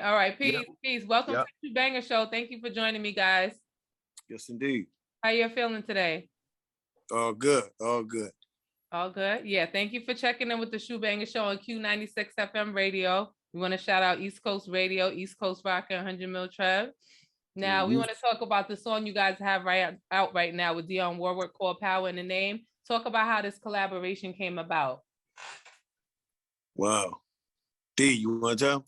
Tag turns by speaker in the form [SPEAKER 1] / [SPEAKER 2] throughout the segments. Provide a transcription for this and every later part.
[SPEAKER 1] All right,
[SPEAKER 2] Yep.
[SPEAKER 1] peace, peace. Welcome
[SPEAKER 2] Yep.
[SPEAKER 1] to ShuBangaShow. Thank you for joining me, guys.
[SPEAKER 3] Yes, indeed.
[SPEAKER 1] How you feeling today?
[SPEAKER 3] All good. All good.
[SPEAKER 1] All good? Yeah, thank you for checking in with the ShuBangaShow on Q96 FM radio. We want to shout out East Coast Radio, East Coast Rocker, 100 Mil Trev. Now, we
[SPEAKER 3] Mm-hmm.
[SPEAKER 1] want to talk about the song you guys have out right now with Dion Warwick called Power in the Name. Talk about how this collaboration came about.
[SPEAKER 3] Wow. D, you want to tell?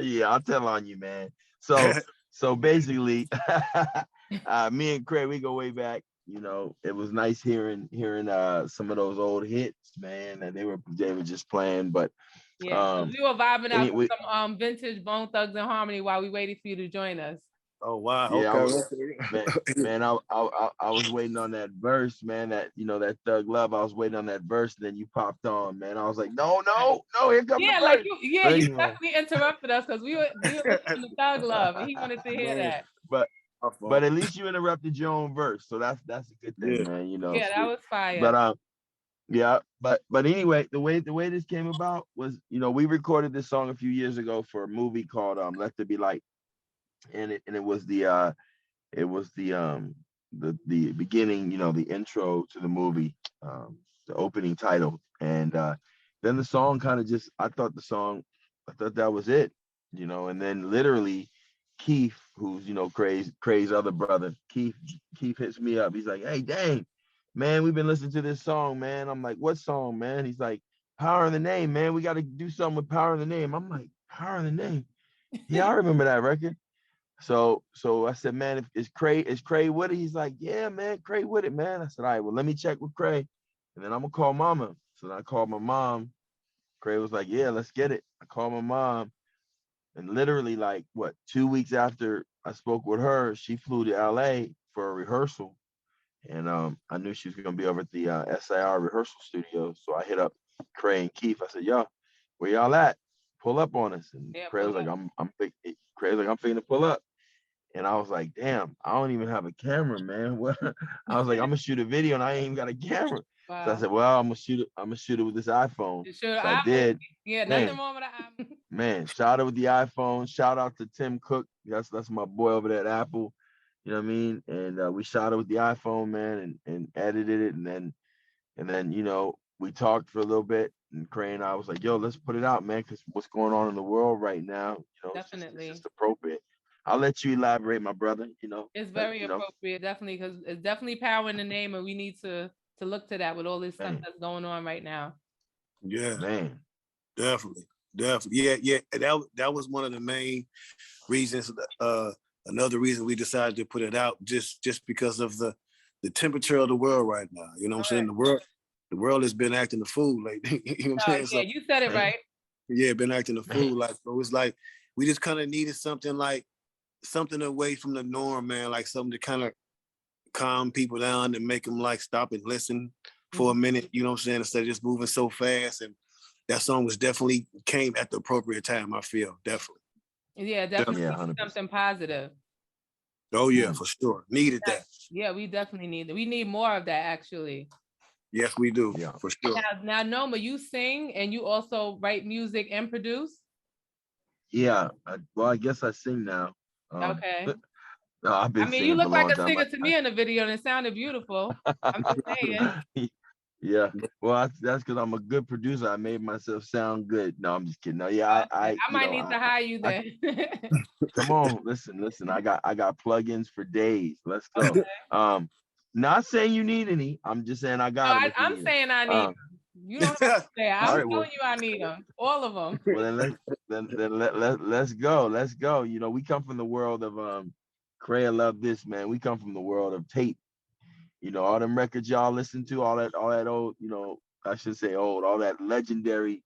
[SPEAKER 2] Yeah, I'll tell on you, man. So basically, me and Craig, we go way back. It was nice hearing some of those old hits, man, that they were just playing. But
[SPEAKER 1] Yeah, we were vibing out
[SPEAKER 2] anyway,
[SPEAKER 1] to some vintage Bone Thugs and Harmony while we waited for you to join us.
[SPEAKER 3] Oh, wow.
[SPEAKER 2] yeah,
[SPEAKER 3] Okay.
[SPEAKER 2] man, I was waiting on that verse, man. That Thug Love. I was waiting on that verse, and then you popped on, man. I was like, no, no, no, here comes the
[SPEAKER 1] Yeah,
[SPEAKER 2] verse. But
[SPEAKER 1] you
[SPEAKER 2] anyway,
[SPEAKER 1] definitely interrupted us because we were listening to Thug Love and he wanted to hear
[SPEAKER 3] Man,
[SPEAKER 1] that.
[SPEAKER 2] but
[SPEAKER 3] my
[SPEAKER 2] but
[SPEAKER 3] fault.
[SPEAKER 2] at least you interrupted your own verse, so that's a good thing,
[SPEAKER 3] Yeah.
[SPEAKER 2] man.
[SPEAKER 1] Yeah, that was
[SPEAKER 2] But
[SPEAKER 1] fire.
[SPEAKER 2] yeah, but anyway, the way this came about was, we recorded this song a few years ago for a movie called Let There Be Light, and it was the beginning, the intro to the movie, the opening title, and then the song kind of just I thought that was it, and then literally Keith, who's Craze's other brother, Keith hits me up. He's like, "Hey, dang, man, we've been listening to this song, man." I'm like, "What song, man?" He's like, "Power in the Name, man. We got to do something with Power in the Name." I'm like, "Power in the Name? Yeah, I remember that record." So I said, "Man, if is Cray with it?" He's like, "Yeah, man, Cray with it, man." I said, "All right, well, let me check with Cray, and then I'm gonna call Mama." So then I called my mom. Cray was like, "Yeah, let's get it." I called my mom, and literally, like, what, 2 weeks after I spoke with her, she flew to LA for a rehearsal, and I knew she was gonna be over at the SIR rehearsal studio. So I hit up Cray and Keith. I said, "Yo, where y'all at? Pull up on us." And
[SPEAKER 1] Yeah,
[SPEAKER 2] Cray
[SPEAKER 1] pull
[SPEAKER 2] was like,
[SPEAKER 1] up.
[SPEAKER 2] Cray was like, "I'm finna to pull up." And I was like, "Damn, I don't even have a camera, man." What? I was like, "I'm gonna shoot a video and I ain't even got a camera." So I
[SPEAKER 1] Wow.
[SPEAKER 2] said, "Well, I'm gonna shoot it with this iPhone."
[SPEAKER 1] You sure
[SPEAKER 2] So I
[SPEAKER 1] I
[SPEAKER 2] did.
[SPEAKER 1] yeah, nothing
[SPEAKER 2] Man,
[SPEAKER 1] wrong with that.
[SPEAKER 2] man, shot it with the iPhone. Shout out to Tim Cook. That's my boy over there at Apple. You know what I mean? And we shot it with the iPhone, man, and edited it, and then we talked for a little bit. And Cray and I was like, "Yo, let's put it out, man, because what's going on in the world right now, it's
[SPEAKER 1] Definitely.
[SPEAKER 2] just appropriate." I'll let you elaborate, my brother.
[SPEAKER 1] It's
[SPEAKER 2] But
[SPEAKER 1] very appropriate, definitely, because it's definitely power in the name, and we need to look to that with all this stuff
[SPEAKER 2] man,
[SPEAKER 1] that's going on right now.
[SPEAKER 3] Yeah,
[SPEAKER 2] man,
[SPEAKER 3] definitely. Definitely. Yeah, yeah. And that was one of the main reasons. Another reason we decided to put it out, just because of the temperature of the world right now. You know what I'm saying?
[SPEAKER 1] Correct.
[SPEAKER 3] The world has been acting the fool lately. You know what I'm saying?
[SPEAKER 1] Yeah,
[SPEAKER 3] So
[SPEAKER 1] you said it
[SPEAKER 2] man,
[SPEAKER 1] right.
[SPEAKER 3] yeah, been acting the
[SPEAKER 2] man,
[SPEAKER 3] fool. Like, so it's like we just kind of needed something, like something away from the norm, man. Like something to kind of calm people down and make them like stop and listen for a
[SPEAKER 1] Mhm.
[SPEAKER 3] minute. You know what I'm saying? Instead of just moving so fast. And that song was definitely came at the appropriate time. I feel definitely.
[SPEAKER 1] Yeah,
[SPEAKER 3] Definitely.
[SPEAKER 1] definitely
[SPEAKER 2] yeah,
[SPEAKER 1] need
[SPEAKER 2] 100%.
[SPEAKER 1] something positive.
[SPEAKER 3] Oh yeah,
[SPEAKER 2] Mm.
[SPEAKER 3] for sure. Needed that.
[SPEAKER 1] Yeah, we definitely need that. We need more of that actually.
[SPEAKER 3] Yes, we do.
[SPEAKER 2] Yeah,
[SPEAKER 3] For sure.
[SPEAKER 1] Now, Noma, you sing and you also write music and produce.
[SPEAKER 2] yeah. Well, I guess I sing now.
[SPEAKER 1] Okay.
[SPEAKER 2] No, I've
[SPEAKER 1] I
[SPEAKER 2] been
[SPEAKER 1] mean, you
[SPEAKER 2] singing for
[SPEAKER 1] look
[SPEAKER 2] a
[SPEAKER 1] like
[SPEAKER 2] long
[SPEAKER 1] a
[SPEAKER 2] time.
[SPEAKER 1] singer to me in the video, and it sounded beautiful. I'm just saying.
[SPEAKER 2] Yeah, well, that's because I'm a good producer. I made myself sound good. No, I'm just kidding. No, yeah,
[SPEAKER 1] Okay. I might need to hire you
[SPEAKER 2] I
[SPEAKER 1] then.
[SPEAKER 2] come on, listen. I got plugins for days. Let's go.
[SPEAKER 1] Okay.
[SPEAKER 2] Um, Not saying you need any. I'm just saying I
[SPEAKER 1] No,
[SPEAKER 2] got them if you
[SPEAKER 1] I'm
[SPEAKER 2] need them.
[SPEAKER 1] saying I need
[SPEAKER 2] Um,
[SPEAKER 1] them. You don't have to say it.
[SPEAKER 2] all
[SPEAKER 1] I'm
[SPEAKER 2] right,
[SPEAKER 1] telling
[SPEAKER 2] well,
[SPEAKER 1] you I need them. All of them.
[SPEAKER 2] well let's go. Let's go. We come from the world of Cray, love this, man. We come from the world of tape. All them records y'all listen to, all that old, I should say old, all that legendary,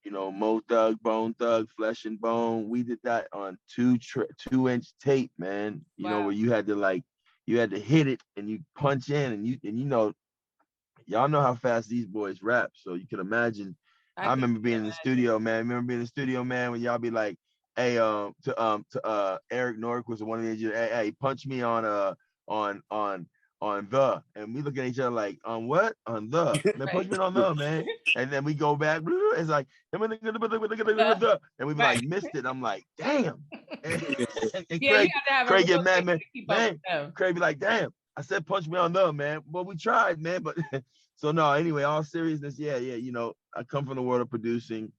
[SPEAKER 2] Mo Thug, Bone Thug, Flesh and Bone. We did that on 2-inch tape, man.
[SPEAKER 1] Wow.
[SPEAKER 2] Where you had to hit it and you punch in, and y'all know how fast these boys rap, so you can imagine.
[SPEAKER 1] I
[SPEAKER 2] I
[SPEAKER 1] can
[SPEAKER 2] remember
[SPEAKER 1] only
[SPEAKER 2] being in the studio, man. Remember being in the studio, man, when y'all be like, "Hey, to Eric Nork was one of the, hey, punch me on on the, and we look at each other like, on what? On the, man,
[SPEAKER 1] Right.
[SPEAKER 2] Punch Me on the, man. And then we go back, it's like, and we be
[SPEAKER 1] Right.
[SPEAKER 2] like, missed it. I'm like, damn. And, and
[SPEAKER 1] Yeah, you have to have a
[SPEAKER 2] Craig get
[SPEAKER 1] real
[SPEAKER 2] mad,
[SPEAKER 1] thing
[SPEAKER 2] man.
[SPEAKER 1] to keep up
[SPEAKER 2] Man,
[SPEAKER 1] with them.
[SPEAKER 2] Craig be like, damn, I said Punch Me on the, man. Well, we tried, man. But so no, anyway, all seriousness, yeah, you know, I come from the world of producing.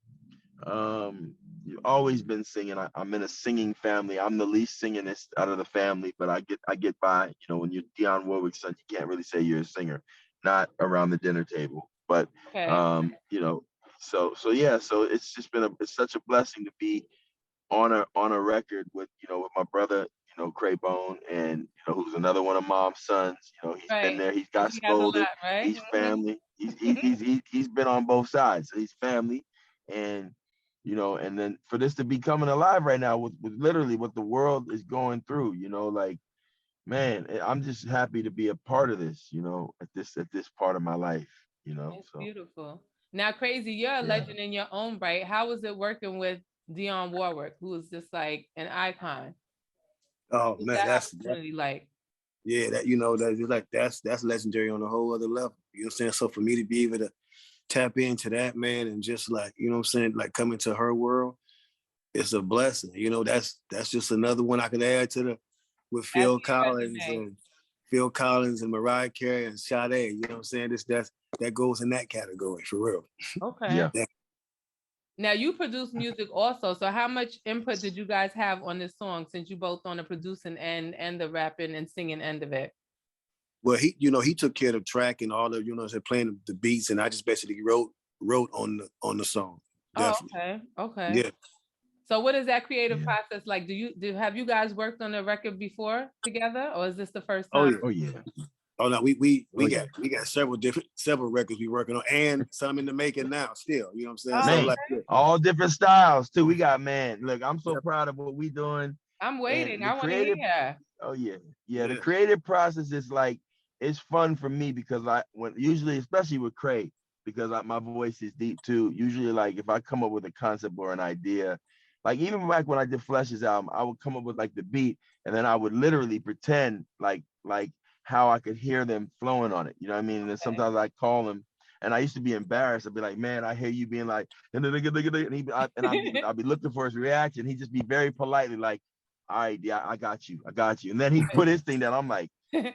[SPEAKER 2] You've always been singing. I'm in a singing family. I'm the least singingest out of the family, but I get by. You know, when you're Dion Warwick's son, you can't really say you're a singer, not around the dinner table. But
[SPEAKER 1] Okay.
[SPEAKER 2] you know, so yeah, so it's just been it's such a blessing to be on a record with, you know, with my brother, you know, Krayzie Bone, and you know, who's another one of Mom's sons. You know, he's been
[SPEAKER 1] Right.
[SPEAKER 2] there. He's
[SPEAKER 1] So
[SPEAKER 2] got
[SPEAKER 1] he has a
[SPEAKER 2] scolded.
[SPEAKER 1] lot, right?
[SPEAKER 2] He's family. He's been on both sides. So he's family, and you know, and then for this to be coming alive right now with literally what the world is going through, you know, like, man, I'm just happy to be a part of this, you know, at this part of my life, you know.
[SPEAKER 1] It's
[SPEAKER 2] So
[SPEAKER 1] beautiful. Now, Krayzie, you're a
[SPEAKER 2] yeah.
[SPEAKER 1] legend in your own right. How was it working with Dion Warwick, who is just like an icon?
[SPEAKER 3] Oh
[SPEAKER 1] What's
[SPEAKER 3] man,
[SPEAKER 1] that
[SPEAKER 3] that's
[SPEAKER 1] opportunity like?
[SPEAKER 3] yeah, that you know, that's like that's legendary on a whole other level. You know what I'm saying? So for me to be able to tap into that, man, and just like, you know what I'm saying, like come into her world, it's a blessing. You know, that's just another one I can add to the with
[SPEAKER 1] That's your resume.
[SPEAKER 3] Phil Collins and Mariah Carey and Sade. You know what I'm saying? That goes in that category for real.
[SPEAKER 1] Okay.
[SPEAKER 2] Yeah.
[SPEAKER 3] Yeah.
[SPEAKER 1] Now you produce music also. So how much input did you guys have on this song since you both on the producing end and the rapping and singing end of it?
[SPEAKER 3] Well, he took care of the track and all the, you know, playing the beats, and I just basically wrote on the song.
[SPEAKER 1] Oh,
[SPEAKER 3] Definitely.
[SPEAKER 1] okay. Okay.
[SPEAKER 3] Yeah.
[SPEAKER 1] So what is that creative
[SPEAKER 2] Yeah.
[SPEAKER 1] process like? Have you guys worked on a record before together, or is this the first
[SPEAKER 3] Oh
[SPEAKER 1] time?
[SPEAKER 3] yeah.
[SPEAKER 2] Oh yeah.
[SPEAKER 3] Oh no, we
[SPEAKER 2] Oh yeah.
[SPEAKER 3] got several records we working on, and some in the making now still. You know what I'm saying?
[SPEAKER 1] Oh,
[SPEAKER 3] So
[SPEAKER 2] Man,
[SPEAKER 3] like,
[SPEAKER 1] okay.
[SPEAKER 2] all different styles too. We got, man. Look, I'm so proud of what we doing,
[SPEAKER 1] I'm
[SPEAKER 2] and
[SPEAKER 1] waiting.
[SPEAKER 2] the
[SPEAKER 1] I want to
[SPEAKER 2] creative.
[SPEAKER 1] hear.
[SPEAKER 2] Oh yeah, the
[SPEAKER 3] yeah,
[SPEAKER 2] creative process is like, it's fun for me because when usually, especially with Craig, because my voice is deep too. Usually, like if I come up with a concept or an idea, like even back when I did Flesh's album, I would come up with like the beat, and then I would literally pretend like how I could hear them flowing on it. You know what I mean? And then
[SPEAKER 1] Okay.
[SPEAKER 2] sometimes I call him. And I used to be embarrassed. I'd be like, man, I hear you being like, and I'd be looking for his reaction. He'd just be very politely like, all right, yeah, I got you. And then he put his thing down. I'm like,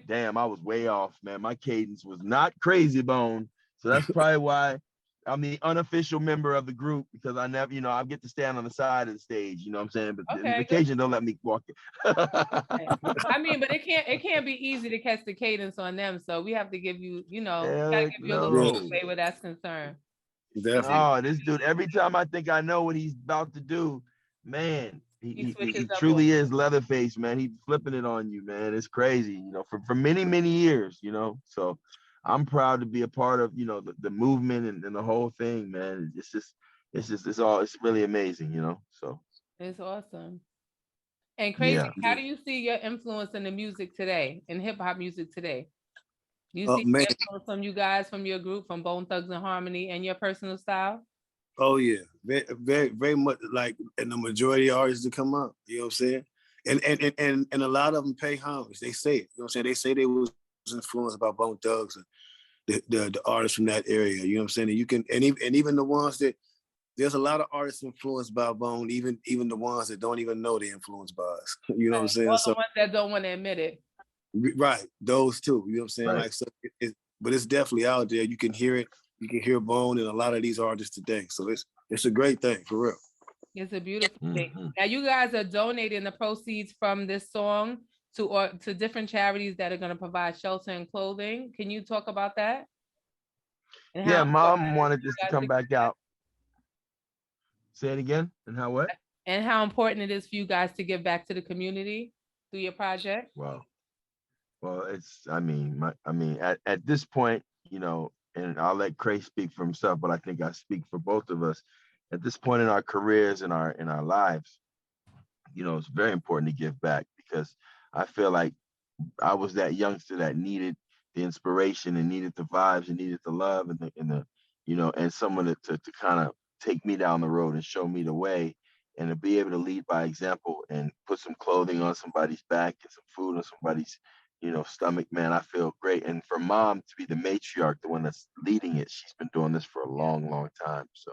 [SPEAKER 2] damn, I was way off, man. My cadence was not Krayzie Bone. So that's probably why I'm the unofficial member of the group, because I never, you know, I get to stand on the side of the stage, you know what I'm saying? But the
[SPEAKER 1] Okay, good.
[SPEAKER 2] occasion don't let me walk it.
[SPEAKER 1] I mean, but it can't be easy to catch the cadence on them. So we have to give you, gotta
[SPEAKER 2] Heck
[SPEAKER 1] give you a little
[SPEAKER 3] yeah,
[SPEAKER 2] no.
[SPEAKER 1] leeway where that's concerned.
[SPEAKER 3] definitely.
[SPEAKER 2] No, this dude, every time I think I know what he's about to do, man,
[SPEAKER 1] He
[SPEAKER 2] he
[SPEAKER 1] switches up on.
[SPEAKER 2] truly is Leatherface, man. He's flipping it on you, man. It's crazy, you know, for many, many years, you know. So I'm proud to be a part of, you know, the movement and the whole thing, man. It's really amazing, you know. So
[SPEAKER 1] It's awesome. And Crazy,
[SPEAKER 2] yeah.
[SPEAKER 1] how do you see your influence in the music today, in hip hop music today? Do you
[SPEAKER 3] Oh
[SPEAKER 1] see
[SPEAKER 3] man.
[SPEAKER 1] the influence from you guys, from your group, from Bone Thugs and Harmony, and your personal style?
[SPEAKER 3] Oh yeah. Very much like, and the majority of artists that come up. You know what I'm saying? And a lot of them pay homage. They say it. You know what I'm saying? They say they was influenced by Bone Thugs and the artists from that area. You know what I'm saying? And you can and even the ones that, there's a lot of artists influenced by Bone, even the ones that don't even know they're influenced by us. You know what I'm saying?
[SPEAKER 1] Or the
[SPEAKER 3] So
[SPEAKER 1] ones that don't want to admit it.
[SPEAKER 3] right, those two. You know what I'm saying?
[SPEAKER 2] Right.
[SPEAKER 3] Like, so but it's definitely out there. You can hear it. You can hear Bone in a lot of these artists today. So it's a great thing for real.
[SPEAKER 1] It's a beautiful thing.
[SPEAKER 2] Mhm.
[SPEAKER 1] Now you guys are donating the proceeds from this song to different charities that are going to provide shelter and clothing. Can you talk about that? And how
[SPEAKER 2] Yeah,
[SPEAKER 1] important
[SPEAKER 2] Mom
[SPEAKER 1] it is
[SPEAKER 2] wanted
[SPEAKER 1] for you
[SPEAKER 2] this to
[SPEAKER 1] guys to
[SPEAKER 2] come back out. Say it again. And how what?
[SPEAKER 1] and how important it is for you guys to give back to the community through your project?
[SPEAKER 2] Well, it's, at this point, you know, and I'll let Cray speak for himself, but I think I speak for both of us. At this point in our careers and our lives, you know, it's very important to give back, because I feel like I was that youngster that needed the inspiration and needed the vibes and needed the love and the you know, and someone to kind of take me down the road and show me the way, and to be able to lead by example and put some clothing on somebody's back and some food on somebody's stomach, man, I feel great. And for mom to be the matriarch, the one that's leading it, she's been doing this for a long, long time. So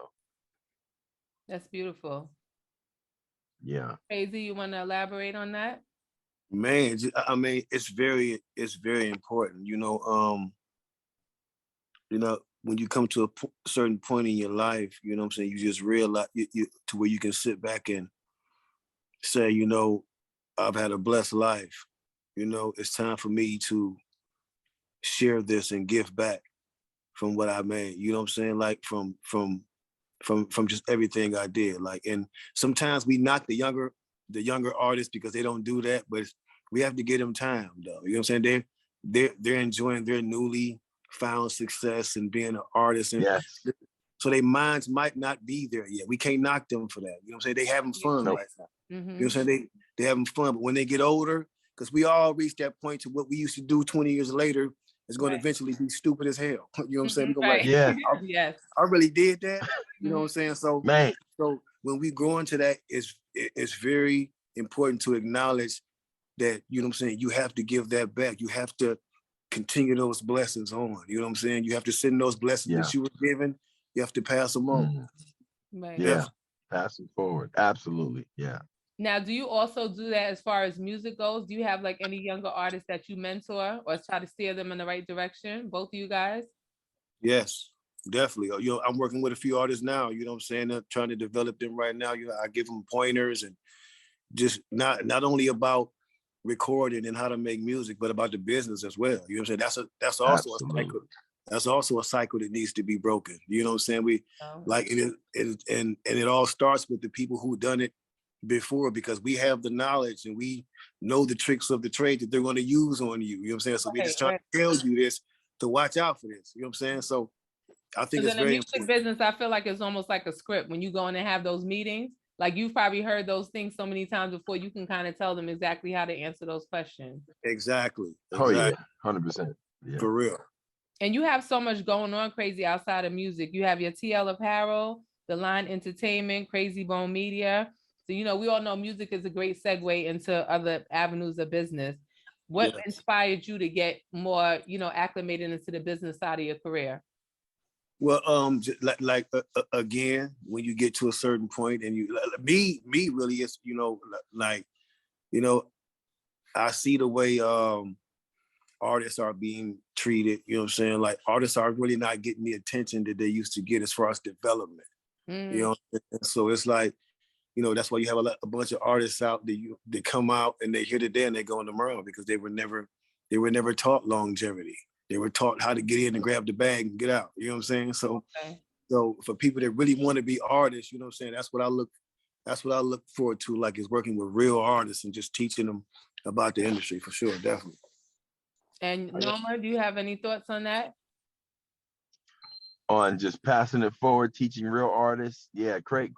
[SPEAKER 1] That's beautiful.
[SPEAKER 2] yeah.
[SPEAKER 1] Krayzie, you want to elaborate on that?
[SPEAKER 3] Man, I mean, it's very important. When you come to a certain point in your life, you know what I'm saying, you just realize you to where you can sit back and say, I've had a blessed life. It's time for me to share this and give back from what I made. You know what I'm saying? Like from just everything I did. Like, and sometimes we knock the younger artists because they don't do that, but we have to give them time, though. You know what I'm saying? They're enjoying their newly found success and being an artist, and
[SPEAKER 2] yes.
[SPEAKER 3] So their minds might not be there yet. We can't knock them for that. You know what I'm saying? They having fun right now.
[SPEAKER 1] Mm-hmm.
[SPEAKER 3] You know what I'm saying? They having fun, but when they get older, because we all reach that point to what we used to do 20 years later is going to eventually be stupid as hell. You know what I'm saying? We're
[SPEAKER 1] Right.
[SPEAKER 3] like,
[SPEAKER 1] yes.
[SPEAKER 3] I really did that. You know what I'm saying? So,
[SPEAKER 2] man.
[SPEAKER 3] So when we go into that, it's very important to acknowledge that, you know what I'm saying, you have to give that back. You have to continue those blessings on. You know what I'm saying? You have to send those blessings that you were given. You have to pass them on.
[SPEAKER 1] Right.
[SPEAKER 2] Yeah. Pass it forward. Absolutely. Yeah.
[SPEAKER 1] Now, do you also do that as far as music goes? Do you have like any younger artists that you mentor or try to steer them in the right direction? Both of you guys?
[SPEAKER 3] Yes, definitely. I'm working with a few artists now, you know what I'm saying? I'm trying to develop them right now. I give them pointers and just not only about recording and how to make music, but about the business as well. You know what I'm saying? That's also
[SPEAKER 2] Absolutely.
[SPEAKER 3] a cycle. That's also a cycle that needs to be broken. You know what I'm saying? It all starts with the people who done it before, because we have the knowledge and we know the tricks of the trade that they're going to use on you. You know what I'm saying? So we just try to tell you this to watch out for this. You know what I'm saying? So I think it's very important.
[SPEAKER 1] In the music business, I feel like it's almost like a script when you go in and have those meetings. Like you've probably heard those things so many times before, you can kind of tell them exactly how to answer those questions.
[SPEAKER 3] Exactly.
[SPEAKER 2] Oh yeah, 100%. Yeah.
[SPEAKER 3] For real.
[SPEAKER 1] And you have so much going on, Krayzie, outside of music. You have your TL Apparel, the Line Entertainment, Krayzie Bone Media. So, we all know music is a great segue into other avenues of business. What inspired you to get more, acclimated into the business side of your career?
[SPEAKER 3] Well, again, when you get to a certain point, and me really is, I see the way artists are being treated. You know what I'm saying? Like, artists are really not getting the attention that they used to get as far as development. You know, so it's like, that's why you have a bunch of artists out that come out and they here today and they go tomorrow, because they were never taught longevity. They were taught how to get in and grab the bag and get out. You know what I'm saying? So, so for people that really want to be artists, you know what I'm saying, that's what I look forward to, like, is working with real artists and just teaching them about the industry, for sure, definitely.
[SPEAKER 1] And Norma, do you have any thoughts on that?
[SPEAKER 2] On just passing it forward, teaching real artists. Yeah, Craig,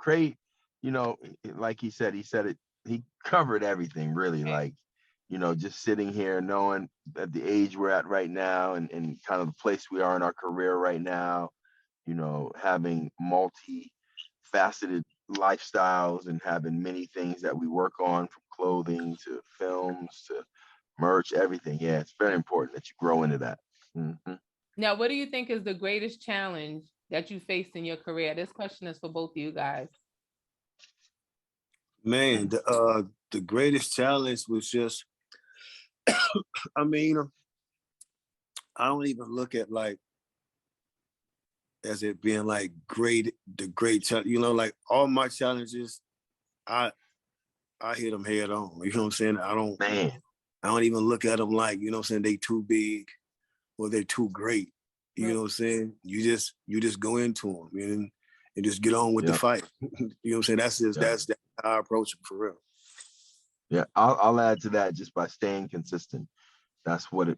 [SPEAKER 2] like he said it, he covered everything really. Like, just sitting here knowing at the age we're at right now and kind of the place we are in our career right now, having multi-faceted lifestyles and having many things that we work on, from clothing to films to merch, everything. Yeah, it's very important that you grow into that. Mm-hmm.
[SPEAKER 1] Now, what do you think is the greatest challenge that you faced in your career? This question is for both of you guys.
[SPEAKER 3] Man, the greatest challenge was just, I mean, I don't even look at like as it being like the great challenge. Like, all my challenges, I hit them head on. You know what I'm saying? I don't even look at them like, you know what I'm saying, they too big or they're too great. You know what I'm saying? You just go into them and just get on with the fight. You know what I'm saying? That's how I approach them, for real.
[SPEAKER 2] Yeah, I'll add to that just by staying consistent. That's what it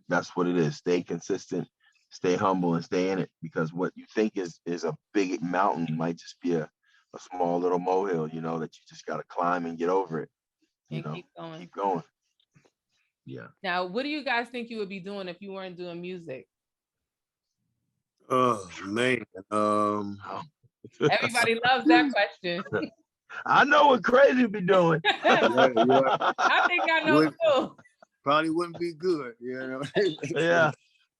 [SPEAKER 2] is. Stay consistent, stay humble, and stay in it, because what you think is a big mountain might just be a small little molehill, that you just got to climb and get over it.
[SPEAKER 1] Keep going.
[SPEAKER 2] Keep going. Yeah.
[SPEAKER 1] Now, what do you guys think you would be doing if you weren't doing music?
[SPEAKER 3] Oh man.
[SPEAKER 1] Everybody loves that question.
[SPEAKER 2] I know what Krayzie be doing.
[SPEAKER 1] I think I know too.
[SPEAKER 3] probably wouldn't be good, you know.
[SPEAKER 2] Yeah.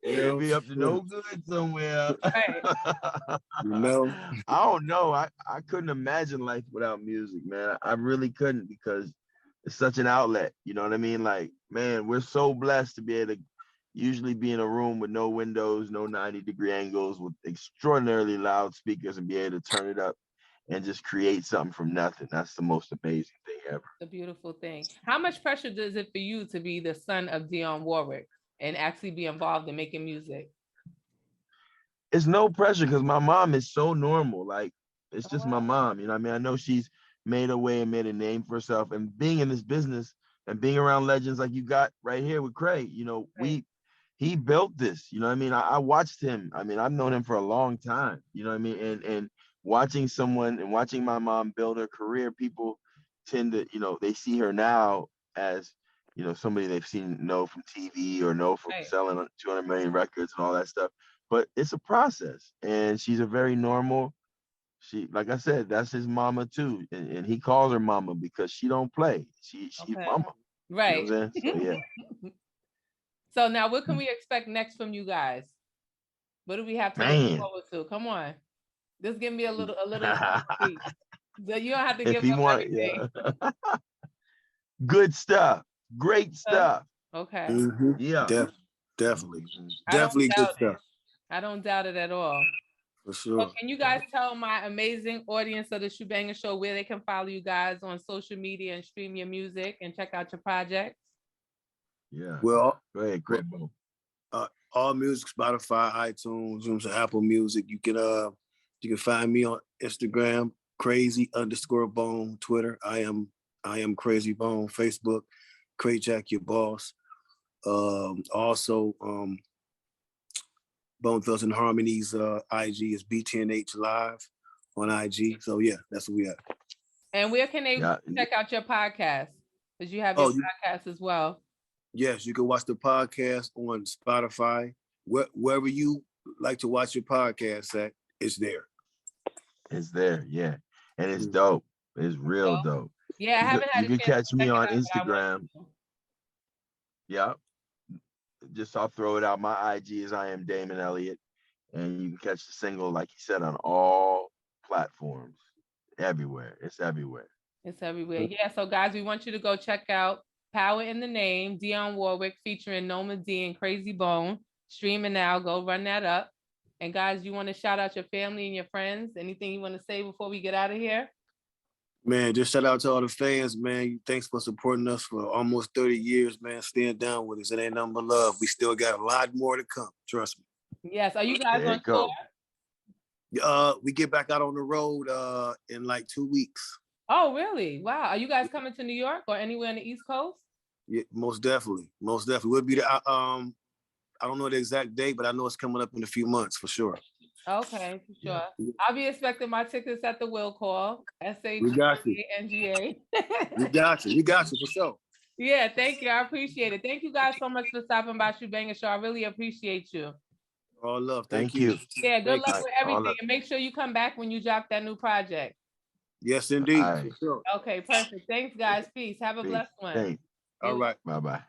[SPEAKER 3] It'd
[SPEAKER 2] be up to no good somewhere.
[SPEAKER 1] Right.
[SPEAKER 3] You know,
[SPEAKER 2] I don't know. I couldn't imagine life without music, man. I really couldn't because it's such an outlet. You know what I mean? Like, man, we're so blessed to be able to usually be in a room with no windows, no 90-degree angles, with extraordinarily loud speakers and be able to turn it up and just create something from nothing. That's the most amazing thing ever.
[SPEAKER 1] The beautiful thing. How much pressure does it for you to be the son of Dion Warwick and actually be involved in making music?
[SPEAKER 2] It's no pressure because my mom is so normal. Like, it's just my
[SPEAKER 1] wow.
[SPEAKER 2] mom. You know what I mean? I know she's made her way and made a name for herself. And being in this business and being around legends like you got right here with Cray, you know,
[SPEAKER 1] Right.
[SPEAKER 2] he built this. You know what I mean? I watched him. I mean, I've known him for a long time. You know what I mean? And watching someone and watching my mom build her career, people tend to, you know, they see her now as, you know, somebody they've know from TV or know from
[SPEAKER 1] Right.
[SPEAKER 2] selling 200 million records and all that stuff. But it's a process, and she's a very normal. Like I said, that's his mama too, and he calls her mama because she don't play. She's
[SPEAKER 1] Okay.
[SPEAKER 2] mama.
[SPEAKER 1] Right.
[SPEAKER 2] You know what I'm saying? So yeah.
[SPEAKER 1] So now what can we expect next from you guys? What do we have to look
[SPEAKER 2] Man.
[SPEAKER 1] forward to? Come on. Just give me a little speech. So you don't have to
[SPEAKER 2] If
[SPEAKER 1] give
[SPEAKER 2] he
[SPEAKER 1] up
[SPEAKER 2] want,
[SPEAKER 1] everything.
[SPEAKER 2] yeah. Good stuff. Great stuff.
[SPEAKER 1] Okay.
[SPEAKER 3] mm-hmm.
[SPEAKER 2] Yeah.
[SPEAKER 3] Definitely
[SPEAKER 1] I don't
[SPEAKER 3] good
[SPEAKER 1] doubt
[SPEAKER 3] stuff.
[SPEAKER 1] it. I don't doubt it at all.
[SPEAKER 3] For sure.
[SPEAKER 1] So can you guys tell my amazing audience of the ShuBangaShow where they can follow you guys on social media and stream your music and check out your projects?
[SPEAKER 2] Yeah.
[SPEAKER 3] Well,
[SPEAKER 2] go ahead, Krayzie.
[SPEAKER 3] All music, Spotify, iTunes, Apple Music. You can find me on Instagram, Krayzie_Bone, Twitter. I am Krayzie Bone, Facebook, Cray Jack Your Boss. Also, Bone Thugs and Harmonies IG is BTNH Live on IG. So yeah, that's what we have.
[SPEAKER 1] And where can they check out your podcast? Because you have your podcast as well.
[SPEAKER 3] Yes, you can watch the podcast on Spotify. Wherever you like to watch your podcast at, it's there.
[SPEAKER 2] It's there, yeah. And it's dope. It's real dope.
[SPEAKER 1] Yeah, I haven't had
[SPEAKER 2] you can catch me on Instagram. Yeah. Just I'll throw it out. My IG is I am Damon Elliott. And you can catch the single, like you said, on all platforms. Everywhere. It's everywhere.
[SPEAKER 1] It's everywhere. Yeah. So guys, we want you to go check out Power in the Name, Dion Warwick featuring Noma D and Krayzie Bone. Streaming now. Go run that up. And guys, you want to shout out your family and your friends? Anything you want to say before we get out of here?
[SPEAKER 3] Man, just shout out to all the fans, man. Thanks for supporting us for almost 30 years, man. Stand down with us. It ain't nothing but love. We still got a lot more to come. Trust me.
[SPEAKER 1] Yes. Are you guys on tour?
[SPEAKER 3] We get back out on the road in like 2 weeks.
[SPEAKER 1] Oh, really? Wow. Are you guys coming to New York or anywhere on the East Coast?
[SPEAKER 3] Yeah, most definitely. Most definitely. We'll be there. I don't know the exact date, but I know it's coming up in a few months for sure.
[SPEAKER 1] Okay, for sure. Yeah. I'll be expecting my tickets at the will call. SHNGA.
[SPEAKER 3] We got you. We got you for sure.
[SPEAKER 1] Yeah, thank you. I appreciate it. Thank you guys so much for stopping by ShuBangaShow. I really appreciate you.
[SPEAKER 3] All love. Thank
[SPEAKER 2] you.
[SPEAKER 1] Yeah, good luck with everything. And make sure you come back when you drop that new project.
[SPEAKER 3] Yes, indeed.
[SPEAKER 2] Right.
[SPEAKER 3] For sure.
[SPEAKER 1] Okay, perfect. Thanks, guys. Peace. Have a blessed one.
[SPEAKER 2] Thanks.
[SPEAKER 3] All right.
[SPEAKER 2] Bye-bye.